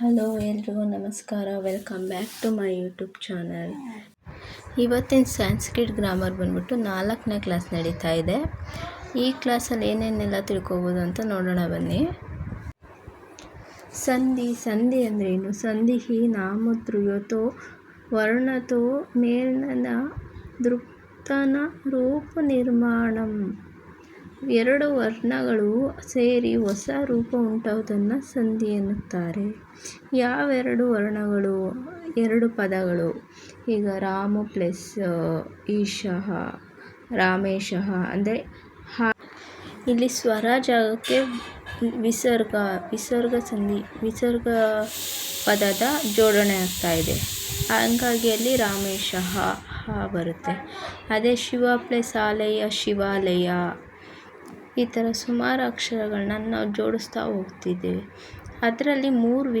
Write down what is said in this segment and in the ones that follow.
Hello ಎಲ್ರಿಗೂ ನಮಸ್ಕಾರ. Welcome back to my YouTube channel. ಇವತ್ತಿನ ಸಂಸ್ಕೃತ್ ಗ್ರಾಮರ್ ಬಂದ್ಬಿಟ್ಟು 4ನೇ ಕ್ಲಾಸ್ ನಡೀತಾ ಇದೆ. ಈ ಕ್ಲಾಸಲ್ಲಿ ಏನೇನೆಲ್ಲ ತಿಳ್ಕೊಬೋದು ಅಂತ ನೋಡೋಣ ಬನ್ನಿ. ಸಂಧಿ ಅಂದ್ರೇನು? ಸಂಧಿಹಿ ನಾಮದ್ರುಯೋತೋ ವರ್ಣತೋ ಮೇಲ್ನನ ದೃಪ್ತನ ರೂಪ ನಿರ್ಮಾಣಂ. ಎರಡು ವರ್ಣಗಳು ಸೇರಿ ಹೊಸ ರೂಪ ಉಂಟಾಗುವುದನ್ನು ಸಂಧಿ ಎನ್ನುತ್ತಾರೆ. ಯಾವೆರಡು ವರ್ಣಗಳು? ಎರಡು ಪದಗಳು. ಈಗ ರಾಮ ಪ್ಲಸ್ ಈಶಃ, ರಾಮೇಶಃ ಅಂದರೆ ಇಲ್ಲಿ ಸ್ವರ ಜಾಗಕ್ಕೆ ವಿಸರ್ಗ ಸಂಧಿ, ವಿಸರ್ಗ ಪದದ ಜೋಡಣೆ ಆಗ್ತಾ ಇದೆ. ಹಂಗಾಗಿ ಅಲ್ಲಿ ರಾಮೇಶಃ ಬರುತ್ತೆ. ಅದೇ ಶಿವ ಪ್ಲಸ್ ಆಲಯ, ಶಿವಾಲಯ. ಈ ಥರ ಸುಮಾರು ಅಕ್ಷರಗಳನ್ನ ನಾವು ಜೋಡಿಸ್ತಾ ಹೋಗ್ತಿದ್ದೇವೆ. ಅದರಲ್ಲಿ 3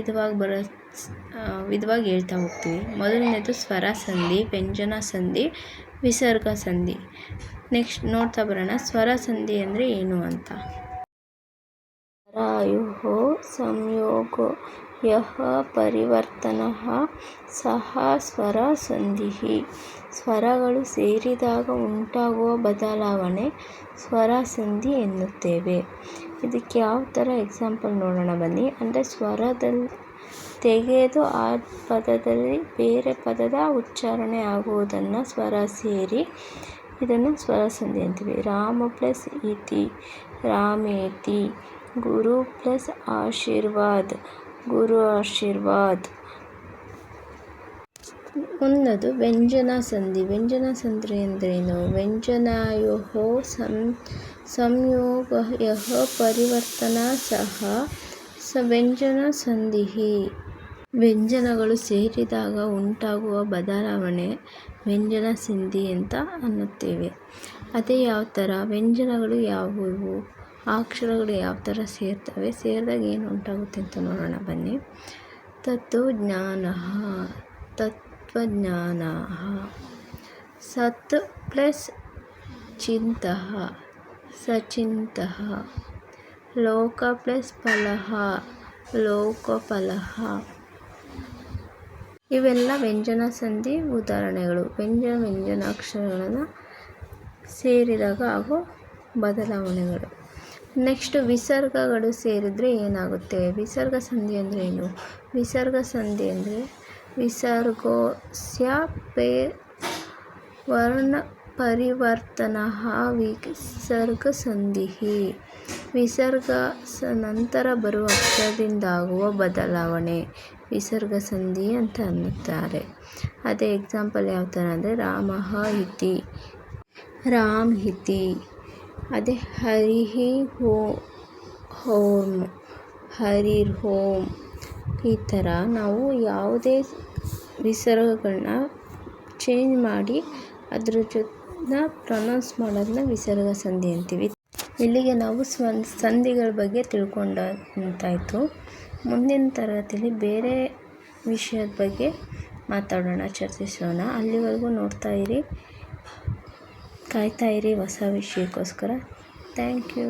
ವಿಧವಾಗಿ ಹೇಳ್ತಾ ಹೋಗ್ತೀವಿ. ಮೊದಲನೇದು ಸ್ವರ ಸಂಧಿ, ವ್ಯಂಜನ ಸಂಧಿ, ವಿಸರ್ಗ ಸಂಧಿ. ನೆಕ್ಸ್ಟ್ ನೋಡ್ತಾ ಬರೋಣ ಸ್ವರ ಸಂಧಿ ಅಂದರೆ ಏನು ಅಂತ. ಸ್ವರಾಯೋ ಸಂಯೋಗೋ ಯಃ ಪರಿವರ್ತನಃ ಸಹ ಸ್ವರ ಸಂಧಿಃ. ಸ್ವರಗಳು ಸೇರಿದಾಗ ಉಂಟಾಗುವ ಬದಲಾವಣೆ ಸ್ವರ ಸಂಧಿ ಎನ್ನುತ್ತೇವೆ. ಇದಕ್ಕೆ ಯಾವ ಥರ ಎಕ್ಸಾಂಪಲ್ ನೋಡೋಣ ಬನ್ನಿ. ಅಂದರೆ ಸ್ವರದಲ್ಲಿ ತೆಗೆದು ಆ ಪದದಲ್ಲಿ ಬೇರೆ ಪದದ ಉಚ್ಚಾರಣೆ ಆಗುವುದನ್ನು ಸ್ವರ ಸೇರಿ ಇದನ್ನು ಸ್ವರ ಸಂಧಿ ಅಂತೀವಿ. ರಾಮ ಪ್ಲಸ್ ಇತಿ, ರಾಮೇತಿ. ಗುರು ಪ್ಲಸ್ ಆಶೀರ್ವಾದ್, ಗುರು ಆಶೀರ್ವಾದ್. ಮುಂದದು ವ್ಯಂಜನ ಸಂಧಿ. ವ್ಯಂಜನ ಸಂಧಿ ಅಂದ್ರೇನು? ವ್ಯಂಜನಯೋ ಸಂಯೋಗ ಯಃ ಪರಿವರ್ತನ ಸಹ ವ್ಯಂಜನ ಸಂಧಿಃ. ವ್ಯಂಜನಗಳು ಸೇರಿದಾಗ ಉಂಟಾಗುವ ಬದಲಾವಣೆ ವ್ಯಂಜನ ಸಂಧಿ ಅಂತ ಅನ್ನುತ್ತೇವೆ. ಅದೇ ಯಾವ ಥರ? ವ್ಯಂಜನಗಳು ಯಾವುವು? ಅಕ್ಷರಗಳು ಯಾವ ಥರ ಸೇರ್ತವೆ? ಸೇರಿದಾಗ ಏನು ಉಂಟಾಗುತ್ತೆ ಅಂತ ನೋಡೋಣ ಬನ್ನಿ. ತತ್ವಜ್ಞಾನಃ, ತತ್ವಜ್ಞಾನಃ. ಸತ್ ಪ್ಲಸ್ ಚಿಂತಃ, ಸಚಿಂತಃ. ಲೋಕ ಪ್ಲಸ್ ಫಲಃ, ಲೋಕಫಲಃ. ಇವೆಲ್ಲ ವ್ಯಂಜನ ಸಂಧಿ ಉದಾಹರಣೆಗಳು. ವ್ಯಂಜನಾಕ್ಷರಗಳನ್ನು ಸೇರಿದಾಗ ಆಗೋ ಬದಲಾವಣೆಗಳು. ನೆಕ್ಸ್ಟ್ ವಿಸರ್ಗಗಳು ಸೇರಿದರೆ ಏನಾಗುತ್ತೆ? ವಿಸರ್ಗ ಸಂಧಿ ಅಂದರೆ ಏನು? ವಿಸರ್ಗ ಸಂಧಿ ಅಂದರೆ ವಿಸರ್ಗೋಸ್ಯ ವರ್ಣ ಪರಿವರ್ತನಃ ವಿಸರ್ಗ ಸಂಧಿಃ. ವಿಸರ್ಗ ನಂತರ ಬರುವ ಅಕ್ಷರದಿಂದಾಗುವ ಬದಲಾವಣೆ ವಿಸರ್ಗ ಸಂಧಿ ಅಂತ ಅನ್ನುತ್ತಾರೆ. ಅದೇ ಎಕ್ಸಾಂಪಲ್ ಯಾವ ಥರ ಅಂದರೆ ರಾಮಃ ಇತಿ, ರಾಮ್ ಇತಿ. ಅದೇ ಹರಿಃ ಓಂ, ಹರಿರ್ ಓಂ. ಈ ಥರ ನಾವು ಯಾವುದೇ ವಿಸರ್ಗಗಳನ್ನ ಚೇಂಜ್ ಮಾಡಿ ಅದ್ರ ಜೊತೆ ಪ್ರೊನೌನ್ಸ್ ಮಾಡೋದನ್ನ ವಿಸರ್ಗ ಸಂಧಿ ಅಂತೀವಿ. ಇಲ್ಲಿಗೆ ನಾವು ಸಂಧಿಗಳ ಬಗ್ಗೆ ತಿಳ್ಕೊಂಡಂತಾಯಿತು. ಮುಂದಿನ ತರಗತಿಯಲ್ಲಿ ಬೇರೆ ವಿಷಯದ ಬಗ್ಗೆ ಮಾತಾಡೋಣ, ಚರ್ಚಿಸೋಣ. ಅಲ್ಲಿವರೆಗೂ ಕಾಯ್ತಾ ಇರಿ ಹೊಸ ವಿಷಯಕ್ಕೋಸ್ಕರ. Thank you.